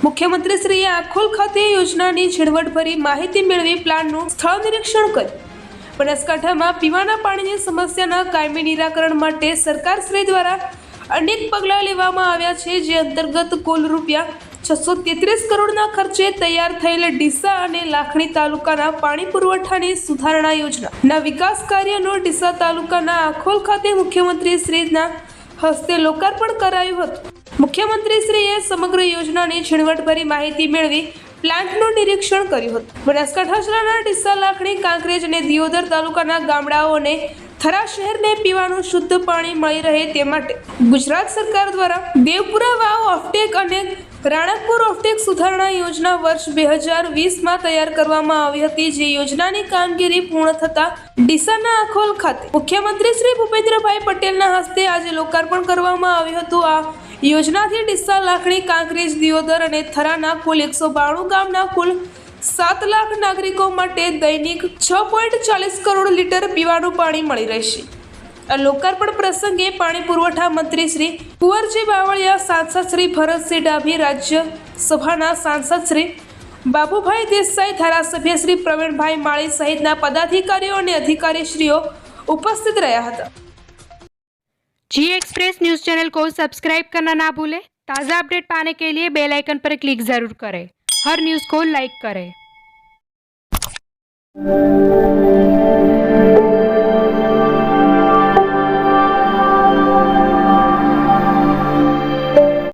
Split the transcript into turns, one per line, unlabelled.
મુખ્યમંત્રીશ્રીએ આખોલ ખાતે યોજનાની ઝીણવટભરી માહિતી મેળવી પ્લાનનું સ્થળ નિરીક્ષણ કર્યું। બનાસકાંઠામાં પીવાના પાણીની સમસ્યાના કાયમી નિરાકરણ માટે સરકારશ્રી દ્વારા અનેક પગલાં લેવામાં આવ્યા છે, જે અંતર્ગત કુલ ₹633 કરોડના ખર્ચે તૈયાર થયેલ ડીસા અને લાખણી તાલુકાના પાણી પુરવઠાની સુધારણા યોજનાના વિકાસ કાર્યનો ડીસા તાલુકાના આખોલ ખાતે મુખ્યમંત્રીશ્રીના હસ્તે લોકાર્પણ કરાયું હતું। મુખ્યમંત્રીશ્રીએ સમગ્ર યોજનાની ઝીણવટભરી માહિતી મેળવી પ્લાન્ટનું નિરીક્ષણ કર્યું હતું। બનાસકાંઠા જિલ્લાના ડીસા, લાખણી, કાંકરેજ અને દિયોદર તાલુકાના ગામડાઓને થરા શહેરને પીવાનું શુદ્ધ પાણી મળી રહે તે માટે ગુજરાત સરકાર દ્વારા દેવપુરા વાવ ઓફટેક અને રાણકપુર ઓફટેક સુધારણા યોજના વર્ષ 2020માં તૈયાર કરવામાં આવી હતી, જે યોજનાની કામગીરી પૂર્ણ થતા ડીસાના આખોલ ખાતે મુખ્યમંત્રી શ્રી ભૂપેન્દ્રભાઈ પટેલના હસ્તે આજે લોકાર્પણ કરવામાં આવ્યું હતું। આ યોજનાથી ડીસા, લાખણી, કાંકરેજ, દિયોદર અને થરાના કુલ 192 ગામના કુલ 7 લાખ નાગરિકો માટે દૈનિક 6.40 કરોડ લીટર પીવાનું પાણી મળી રહેશે। આ લોકાર્પણ પ્રસંગે પાણી પુરવઠા મંત્રી શ્રી કુંવરજી બાવળિયા, સાંસદ શ્રી ભરતસિંહ ડાભી, રાજ્યસભાના સાંસદ શ્રી બાબુભાઈ દેસાઈ, ધારાસભ્ય શ્રી પ્રવીણભાઈ માળી સહિતના પદાધિકારીઓ અને અધિકારીશ્રીઓ ઉપस्थित રહ્યા હતા।
जी एक्सप्रेस न्यूज़ चैनल को सब्सक्राइब करना ना भूलें। ताज़ा अपडेट पाने के लिए बेल आइकन पर क्लिक ज़रूर करें। हर न्यूज़ को लाइक करें।